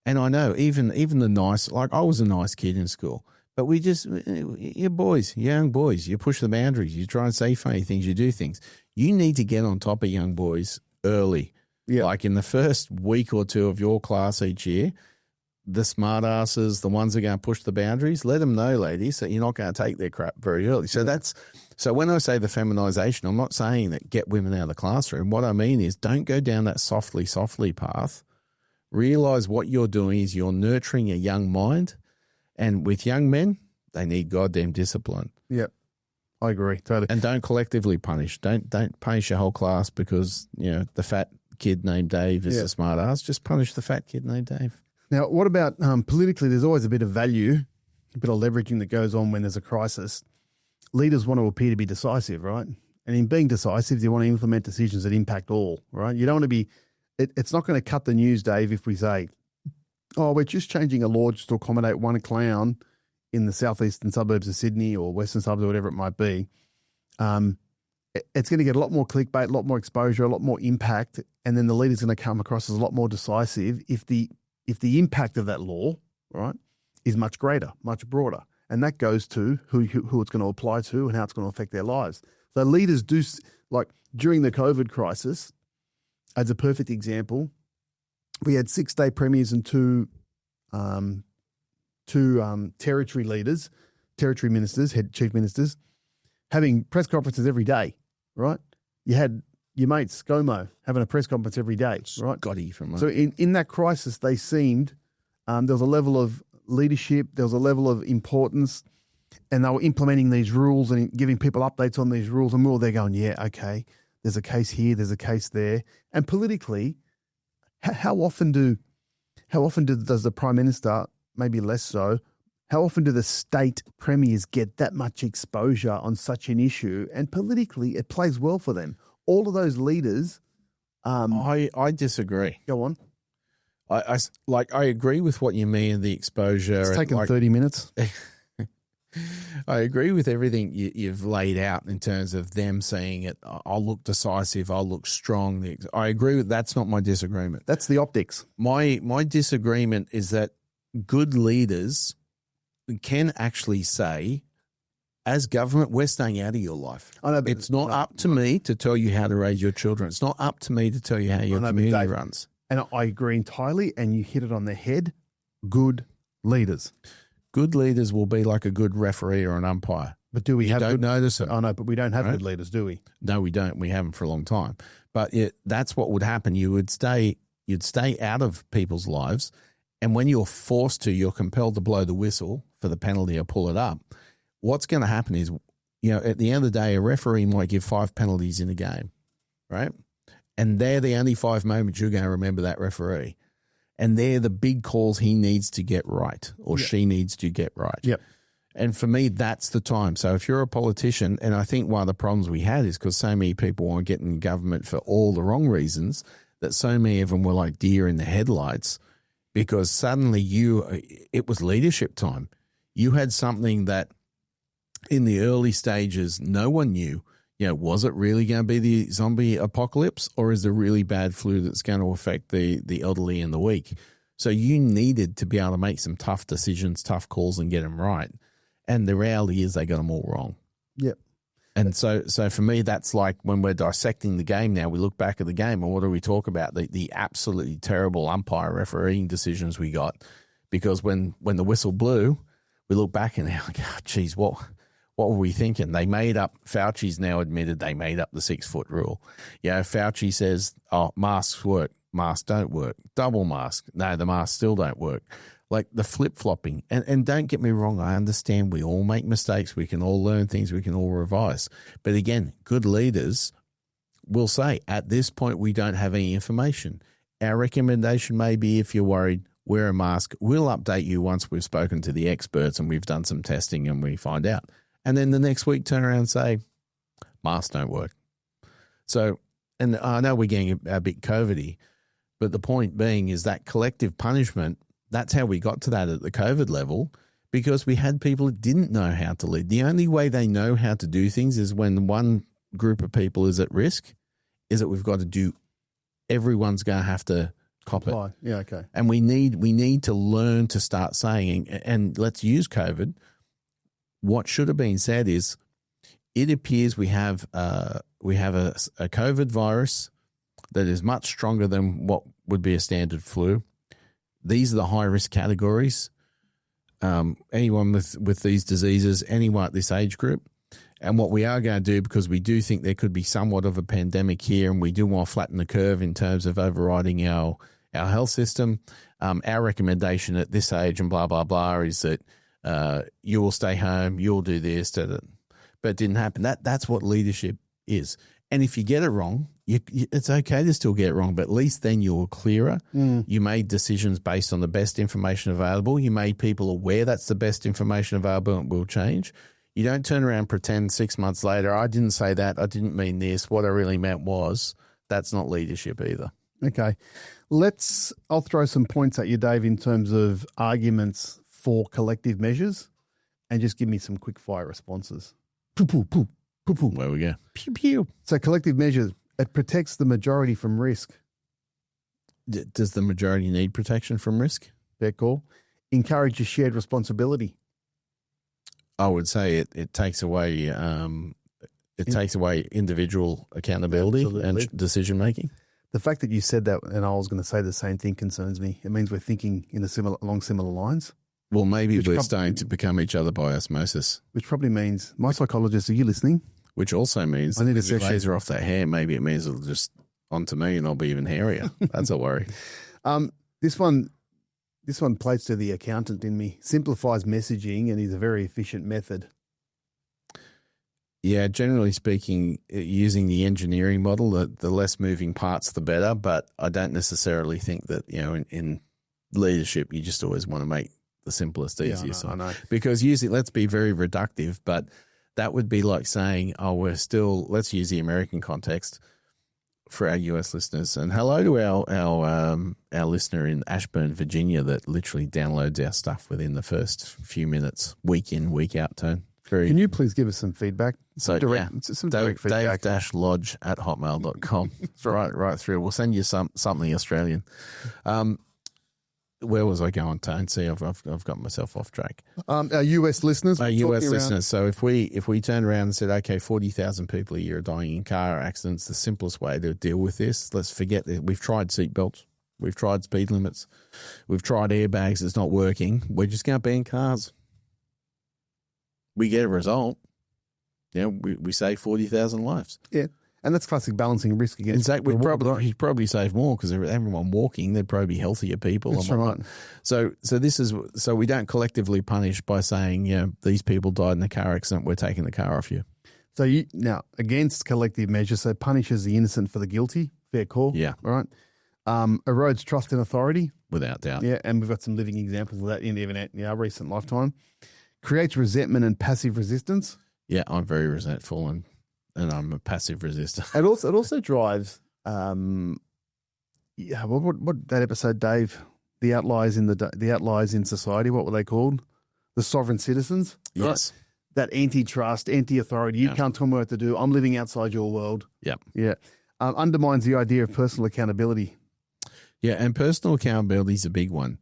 and I know even the nice, like I was a nice kid in school, but you're boys, young boys, you push the boundaries, you try and say funny things, you do things. You need to get on top of young boys early. Yeah. Like in the first week or two of your class each year, the smart asses, the ones that are going to push the boundaries, let them know, ladies, that you're not going to take their crap very early. So so when I say the feminization, I'm not saying that get women out of the classroom. What I mean is don't go down that softly path. Realize what you're doing is you're nurturing a young mind. And with young men, they need goddamn discipline. Yep. I agree, totally. And don't collectively punish. Don't punish your whole class because, the fat kid named Dave is a smart ass. Just punish the fat kid named Dave. Now, what about politically? There's always a bit of value, a bit of leveraging that goes on when there's a crisis. Leaders want to appear to be decisive, right? And in being decisive, you want to implement decisions that impact all, right? You don't want to be it's not going to cut the news, Dave, if we say, we're just changing a law just to accommodate one clown in the southeastern suburbs of Sydney or western suburbs or whatever it might be. It's going to get a lot more clickbait, a lot more exposure, a lot more impact, and then the leader's going to come across as a lot more decisive if the impact of that law, right, is much greater, much broader. And that goes to who it's going to apply to and how it's going to affect their lives. So leaders do, like during the COVID crisis, as a perfect example, we had 6 state premiers and two territory leaders, territory ministers, chief ministers, having press conferences every day, right? You had your mate ScoMo having a press conference every day, right? Scotty from So in that crisis, they seemed there was a level of leadership, there was a level of importance, and they were implementing these rules and giving people updates on these rules, and we were there going, yeah, okay, there's a case here, there's a case there. And politically, how often does the Prime Minister, maybe less so, how often do the state premiers get that much exposure on such an issue? And politically, it plays well for them. All of those leaders. I disagree. Go on. I agree with what you mean, the exposure. It's taken 30 minutes. I agree with everything you've laid out in terms of them saying it. I'll look decisive. I'll look strong. I agree with that's not my disagreement. That's the optics. My disagreement is that good leaders can actually say, as government, we're staying out of your life. It's not up to me to tell you how to raise your children. It's not up to me to tell you how your community runs. And I agree entirely, and you hit it on the head. Good leaders. Good leaders will be like a good referee or an umpire. But do we have don't notice it? Oh, no, but we don't have good leaders, do we? No, we don't. We haven't for a long time. But that's what would happen. You'd stay out of people's lives, and when you're forced to, you're compelled to blow the whistle for the penalty or pull it up. What's going to happen is at the end of the day, a referee might give 5 penalties in a game, right? And they're the only 5 moments you're going to remember that referee. And they're the big calls he needs to get right or she needs to get right. Yep. And for me, that's the time. So if you're a politician, and I think one of the problems we had is because so many people want to get in government for all the wrong reasons, that so many of them were like deer in the headlights, because suddenly it was leadership time. You had something that in the early stages no one knew. Was it really going to be the zombie apocalypse, or is there really bad flu that's going to affect the elderly and the weak? So you needed to be able to make some tough decisions, tough calls, and get them right. And the reality is they got them all wrong. Yep. And so for me, that's like when we're dissecting the game now, we look back at the game and what do we talk about? The absolutely terrible umpire refereeing decisions we got. Because when the whistle blew, we look back and like, oh, geez, what were we thinking? They made up, Fauci's now admitted they made up the 6-foot rule. Fauci says, masks work, masks don't work. Double mask, no, the masks still don't work. Like the flip-flopping. And don't get me wrong, I understand we all make mistakes. We can all learn things. We can all revise. But again, good leaders will say, at this point, we don't have any information. Our recommendation may be, if you're worried, wear a mask. We'll update you once we've spoken to the experts and we've done some testing and we find out. And then the next week, turn around and say, masks don't work. So, and I know we're getting a bit COVID-y, but the point being is that collective punishment, that's how we got to that at the COVID level, because we had people that didn't know how to lead. The only way they know how to do things is when one group of people is at risk, is that we've got to do, everyone's going to have to cop it. Yeah, okay. And we need to learn to start saying, and let's use COVID. What should have been said is, it appears we have a COVID virus that is much stronger than what would be a standard flu. These are the high-risk categories. Anyone with these diseases, anyone at this age group. And what we are going to do, because we do think there could be somewhat of a pandemic here and we do want to flatten the curve in terms of overriding our health system, our recommendation at this age and blah, blah, blah is that you will stay home, you'll do this, but it didn't happen. That's what leadership is. And if you get it wrong, it's okay to still get it wrong, but at least then you're clearer. You made decisions based on the best information available. You made people aware that's the best information available and will change. You don't turn around and pretend 6 months later, I didn't say that, I didn't mean this, what I really meant was. That's not leadership either. Okay. I'll throw some points at you, Dave, in terms of arguments for collective measures, and just give me some quick fire responses. Poo, poo, poo. Poo, poo. Where we go. Pew, pew. So collective measures, it protects the majority from risk. Does the majority need protection from risk? Fair call. Encourages shared responsibility. I would say it takes away takes away individual accountability and decision making. The fact that you said that, and I was going to say the same thing, concerns me. It means we're thinking along similar lines. Well, maybe we're starting to become each other by osmosis. Which probably means, my psychologist, are you listening? Which also means I need if you laser off that hair, maybe it means it'll just onto me and I'll be even hairier. That's a worry. This one plays to the accountant in me. Simplifies messaging and is a very efficient method. Yeah, generally speaking, using the engineering model, the less moving parts, the better. But I don't necessarily think that, in leadership, you just always want to make the simplest, easiest. I know. Because let's be very reductive, but that would be like saying, let's use the American context for our US listeners. And hello to our listener in Ashburn, Virginia, that literally downloads our stuff within the first few minutes, week in, week out, Tone. Can you please give us some feedback? So some direct feedback. Dave-lodge@hotmail.com. It's right through. We'll send you something Australian. Where was I going, Tone? See, I've got myself off track. Our US listeners. Our US listeners. So if we turn around and said, okay, 40,000 people a year are dying in car accidents, the simplest way to deal with this, let's forget that we've tried seatbelts, we've tried speed limits, we've tried airbags, it's not working. We're just going to ban cars. We get a result. We save 40,000 lives. Yeah. And that's classic balancing risk against. In fact, he'd probably save more because everyone walking, they'd probably be healthier people. That's right. So we don't collectively punish by saying, these people died in a car accident, we're taking the car off you. So now against collective measures, so punishes the innocent for the guilty. Fair call. Yeah. All right. Erodes trust in authority. Without doubt. Yeah, and we've got some living examples of that in our recent lifetime. Creates resentment and passive resistance. Yeah, I'm very resentful and I'm a passive resistor. It also drives. What that episode, Dave? The outliers in society. What were they called? The sovereign citizens. Yes. Right? That antitrust, anti-authority. You can't tell me what to do. I'm living outside your world. Yep. Yeah. Undermines the idea of personal accountability. Yeah, and personal accountability is a big one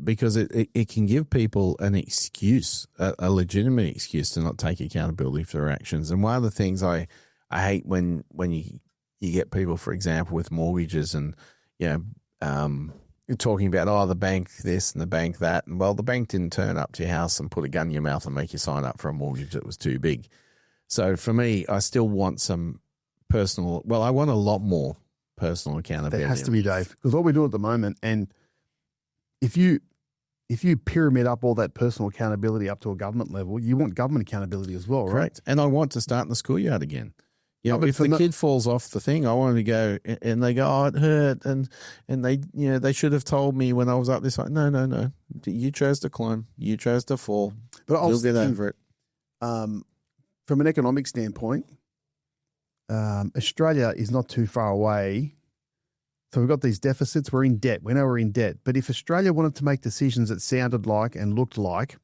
because it can give people an excuse, a legitimate excuse to not take accountability for their actions. And one of the things I hate when you get people, for example, with mortgages and, talking about, the bank this and the bank that. And, well, the bank didn't turn up to your house and put a gun in your mouth and make you sign up for a mortgage that was too big. So for me, I still want I want a lot more personal accountability. There has to be, Dave, because what we do at the moment, and if you pyramid up all that personal accountability up to a government level, you want government accountability as well, right? Correct. And I want to start in the schoolyard again. If the kid falls off the thing, I want to go, and they go, it hurt, and they should have told me when I was up this. Like, no, you chose to climb, you chose to fall, but you'll get over it. From an economic standpoint, Australia is not too far away. So we've got these deficits. We're in debt. We know we're in debt. But if Australia wanted to make decisions that sounded like and looked like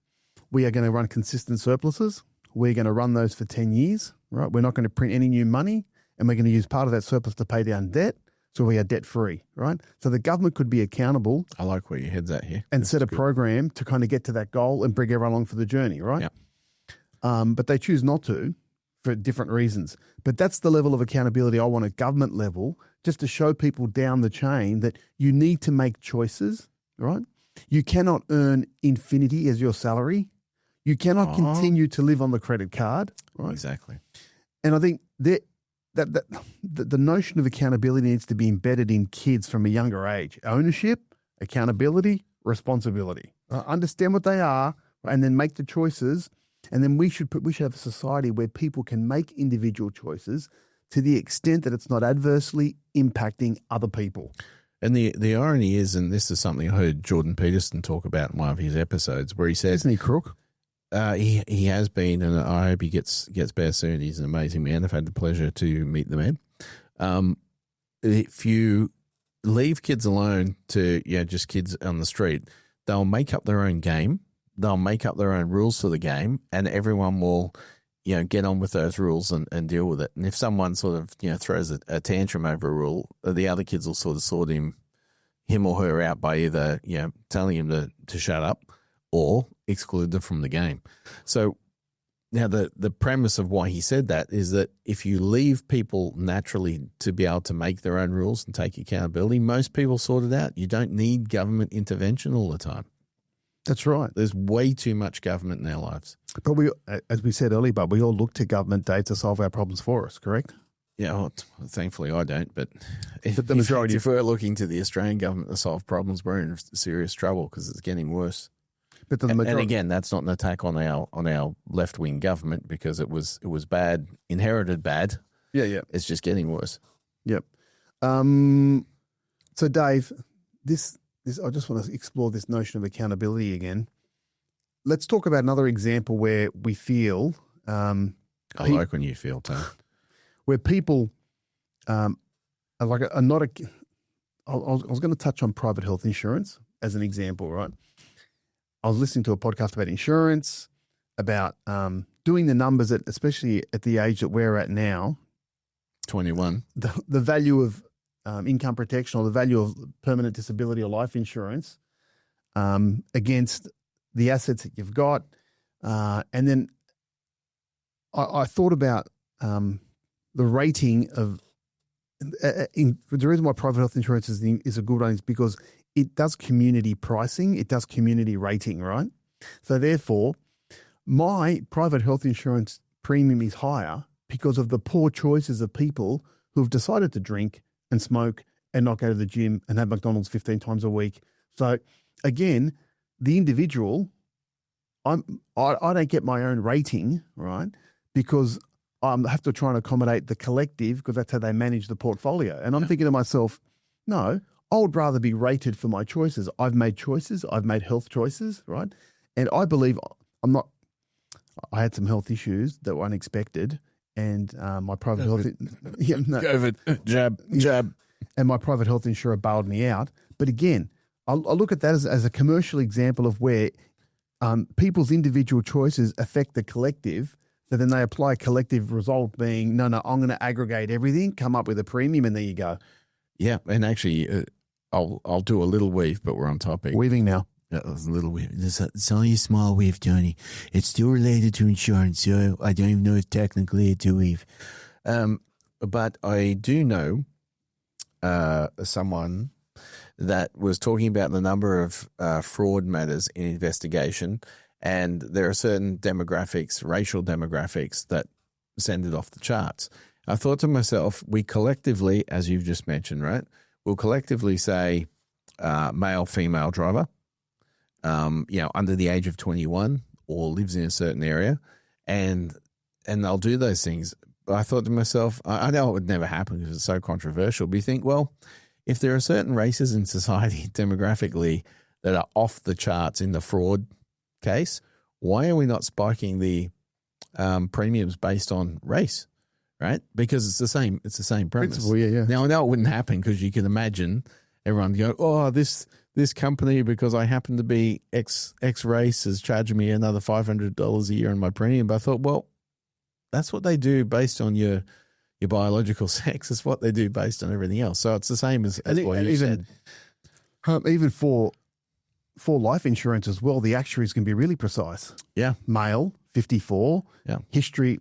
we are going to run consistent surpluses, we're going to run those for 10 years, right? We're not going to print any new money, and we're going to use part of that surplus to pay down debt, so we are debt-free, right? So the government could be accountable. I like where your head's at here. And set a program to kind of get to that goal and bring everyone along for the journey, right? Yeah. But they choose not to for different reasons. But that's the level of accountability I want at government level, just to show people down the chain that you need to make choices, right? You cannot earn infinity as your salary. You cannot continue to live on the credit card, right? Exactly. And I think that the notion of accountability needs to be embedded in kids from a younger age. Ownership, accountability, responsibility. Understand what they are, and then make the choices. And then we should have a society where people can make individual choices to the extent that it's not adversely impacting other people. And the irony is, and this is something I heard Jordan Peterson talk about in one of his episodes, where he says, "Isn't he crook?" He has been, and I hope he gets better soon. He's an amazing man. I've had the pleasure to meet the man. If you leave kids alone to just kids on the street, they'll make up their own game. They'll make up their own rules for the game, and everyone will get on with those rules and deal with it. And if someone sort of throws a tantrum over a rule, the other kids will sort of sort him or her out by either telling him to shut up or exclude them from the game. So now the premise of why he said that is that if you leave people naturally to be able to make their own rules and take accountability, most people sort it out. You don't need government intervention all the time. That's right. There's way too much government in our lives. But we, as we said earlier, we all look to government, Dave, to solve our problems for us, correct? Yeah, well, thankfully I don't. But the majority, if we're looking to the Australian government to solve problems, we're in serious trouble because it's getting worse. But and again, that's not an attack on our left wing government because it was bad, inherited bad. Yeah. It's just getting worse. Yep. So Dave, this I just want to explore this notion of accountability again. Let's talk about another example where we feel. I like when you feel, Tone. Where people are not a. I was going to touch on private health insurance as an example, right? I was listening to a podcast about insurance, about doing the numbers, especially at the age that we're at now. 21. The value of income protection or the value of permanent disability or life insurance against the assets that you've got. And then I thought about the rating of the reason why private health insurance is a good one is because it does community pricing, it does community rating, right? So therefore, my private health insurance premium is higher because of the poor choices of people who have decided to drink and smoke and not go to the gym and have McDonald's 15 times a week. So again, the individual, I don't get my own rating, right? Because I have to try and accommodate the collective because that's how they manage the portfolio. And I'm thinking to myself, no, I would rather be rated for my choices. I've made choices. I've made health choices, right? And I believe I had some health issues that were unexpected, and my private health, COVID, jab. And my private health insurer bailed me out. But again, I look at that as a commercial example of where people's individual choices affect the collective. So then they apply a collective result being, no, I'm going to aggregate everything, come up with a premium, and there you go. Yeah, and actually, I'll do a little weave, but we're on topic. Weaving now. Yeah, it was a little weave. It's only a small weave, Tony. It's still related to insurance, so I don't even know if technically it's a weave. But I do know someone that was talking about the number of fraud matters in investigation, and there are certain demographics, racial demographics, that send it off the charts. I thought to myself, we collectively, as you've just mentioned, right, we'll collectively say male, female driver, under the age of 21 or lives in a certain area, and they'll do those things. But I thought to myself, I know it would never happen because it's so controversial, but you think, well, if there are certain races in society demographically that are off the charts in the fraud case, why are we not spiking the premiums based on race, right? Because it's the same premise. Principle, yeah. Now, I know it wouldn't happen because you can imagine everyone go, oh, this company, because I happen to be X race, is charging me another $500 a year on my premium. But I thought, well, that's what they do based on your biological sex. It's what they do based on everything else. So it's the same as what you said. Even for life insurance as well, the actuaries can be really precise. Yeah. Male, 54, history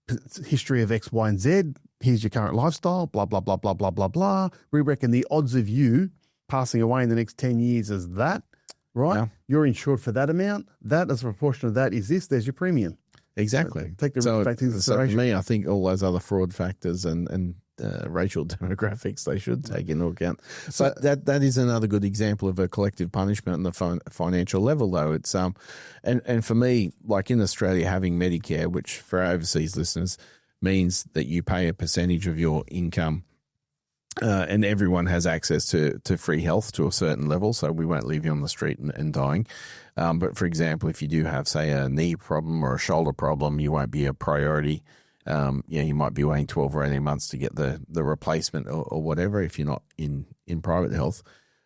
of X, Y, and Z. Here's your current lifestyle, blah, blah, blah, blah, blah, blah, blah. We reckon the odds of you passing away in the next 10 years is that, right? Yeah. You're insured for that amount. That, as a proportion of that, is this. There's your premium. Exactly. Take the risk back into the So for me, I think all those other fraud factors and racial demographics they should take into account. So that is another good example of a collective punishment on the financial level, though. It's and for me, like in Australia, having Medicare, which for our overseas listeners means that you pay a percentage of your income. And everyone has access to free health to a certain level, so we won't leave you on the street and dying. But for example, if you do have, say, a knee problem or a shoulder problem, you won't be a priority. You might be waiting 12 or 18 months to get the replacement or whatever if you're not in private health.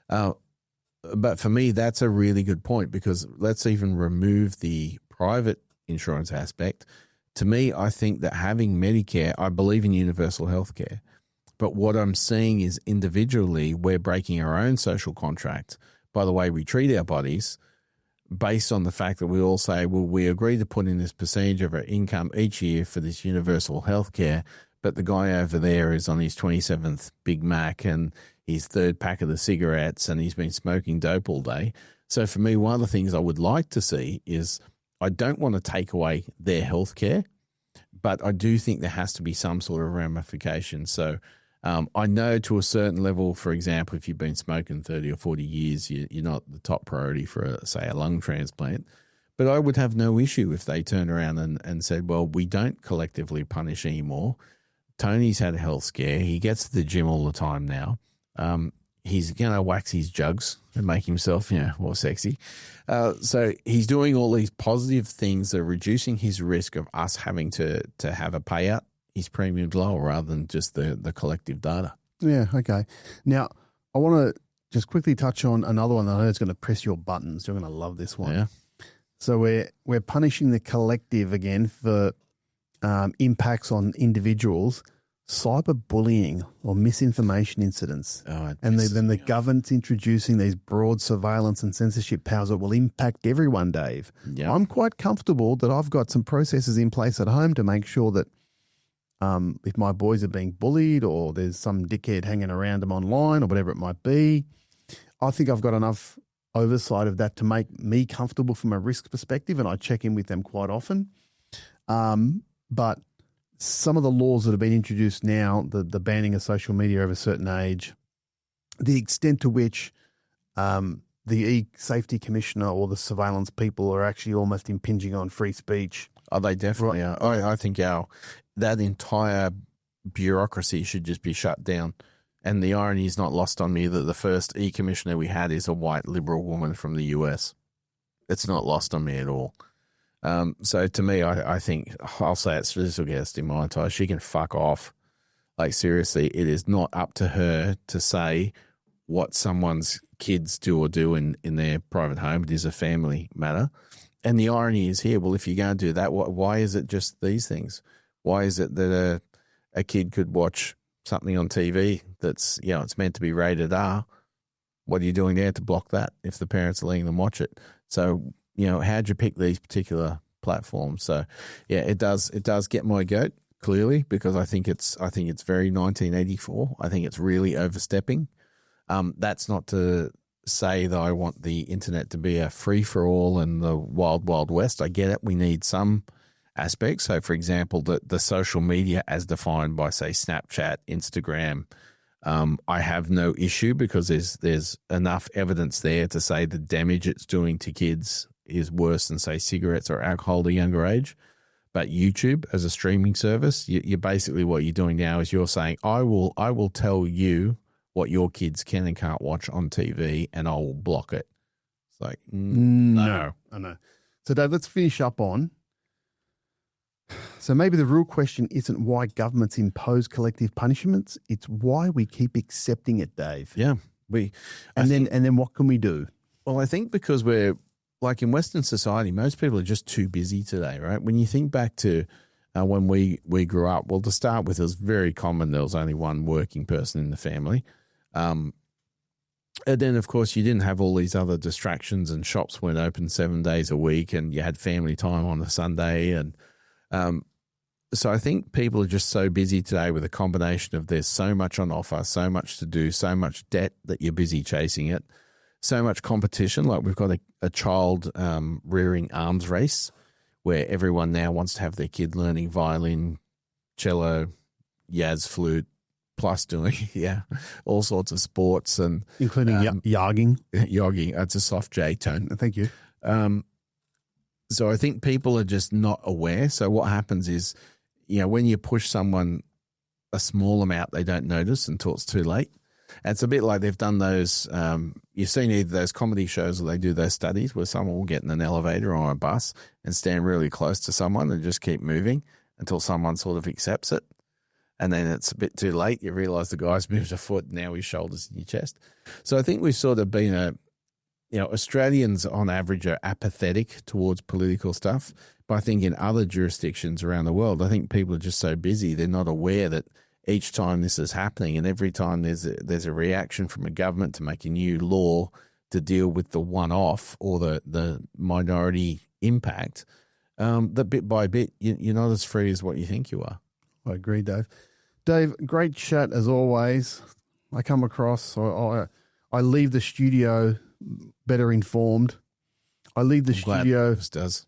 But for me, that's a really good point, because let's even remove the private insurance aspect. To me, I think that having Medicare, I believe in universal health care. But what I'm seeing is individually we're breaking our own social contract by the way we treat our bodies, based on the fact that we all say, well, we agree to put in this percentage of our income each year for this universal health care, but the guy over there is on his 27th Big Mac and his third pack of the cigarettes and he's been smoking dope all day. So for me, one of the things I would like to see is, I don't want to take away their health care, but I do think there has to be some sort of ramification. So I know to a certain level, for example, if you've been smoking 30 or 40 years, you're not the top priority for, say, a lung transplant. But I would have no issue if they turned around and said, well, we don't collectively punish anymore. Tony's had a health scare. He gets to the gym all the time now. He's going to wax his jugs and make himself, more sexy. So he's doing all these positive things that are reducing his risk of us having to have a payout. His premium's lower rather than just the collective data. Yeah, okay. Now, I want to just quickly touch on another one that I know is going to press your buttons. You're going to love this one. Yeah. So we're punishing the collective again for impacts on individuals, cyberbullying or misinformation incidents. And then the government's introducing these broad surveillance and censorship powers that will impact everyone, Dave. Yep. I'm quite comfortable that I've got some processes in place at home to make sure that if my boys are being bullied or there's some dickhead hanging around them online or whatever it might be, I think I've got enough oversight of that to make me comfortable from a risk perspective, and I check in with them quite often. But some of the laws that have been introduced now, the banning of social media over a certain age, the extent to which the e-safety commissioner or the surveillance people are actually almost impinging on free speech. Oh, they definitely are. I think that entire bureaucracy should just be shut down. And the irony is not lost on me that the first e-commissioner we had is a white liberal woman from the US. It's not lost on me at all. So to me, I think, I'll say it, this will get us demonetized. She can fuck off. Like, seriously, it is not up to her to say what someone's kids do or do in their private home. It is a family matter. And the irony is here, well, if you're going to do that, why is it just these things? Why is it that a kid could watch something on TV that's, it's meant to be rated R? What are you doing there to block that if the parents are letting them watch it? So, how'd you pick these particular platforms? So, yeah, it does get my goat, clearly, because I think it's very 1984. I think it's really overstepping. That's not to say that I want the internet to be a free-for-all and the wild, wild west. I get it. We need some aspects. So, for example, the social media as defined by, say, Snapchat, Instagram, I have no issue because there's enough evidence there to say the damage it's doing to kids is worse than, say, cigarettes or alcohol at a younger age. But YouTube as a streaming service, you basically, what you're doing now is you're saying, I will tell you what your kids can and can't watch on TV, and I will block it. It's like, no. I know. So, Dave, let's finish up on. So maybe the real question isn't why governments impose collective punishments; it's why we keep accepting it, Dave. Yeah, and then what can we do? Well, I think because we're like in Western society, most people are just too busy today, right? When you think back to when we grew up, well, to start with, it was very common. There was only one working person in the family. And then, of course, you didn't have all these other distractions, and shops weren't open 7 days a week, and you had family time on a Sunday. And so I think people are just so busy today with a combination of there's so much on offer, so much to do, so much debt that you're busy chasing it, so much competition. Like we've got a child rearing arms race where everyone now wants to have their kid learning violin, cello, jazz, flute, plus doing, all sorts of sports. And including yogging. Yogging, it's a soft J tone. Thank you. So I think people are just not aware. So what happens is, when you push someone a small amount, they don't notice until it's too late. And it's a bit like they've done those, you've seen either those comedy shows or they do those studies where someone will get in an elevator or a bus and stand really close to someone and just keep moving until someone sort of accepts it. And then it's a bit too late. You realize the guy's moved a foot, now his shoulder's in your chest. So I think we've sort of been Australians on average are apathetic towards political stuff. But I think in other jurisdictions around the world, I think people are just so busy, they're not aware that each time this is happening and every time there's a reaction from a government to make a new law to deal with the one-off or the minority impact, that bit by bit, you're not as free as what you think you are. I agree, Dave. Dave, great chat as always. I come across, I leave the studio better informed. I leave the studio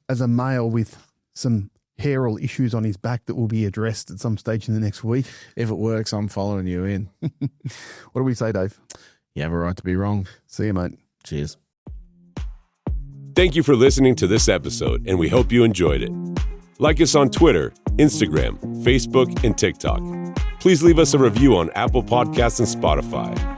as a male with some hairal issues on his back that will be addressed at some stage in the next week. If it works, I'm following you in. What do we say, Dave? You have a right to be wrong. See you, mate. Cheers. Thank you for listening to this episode, and we hope you enjoyed it. Like us on Twitter, Instagram, Facebook, and TikTok. Please leave us a review on Apple Podcasts and Spotify.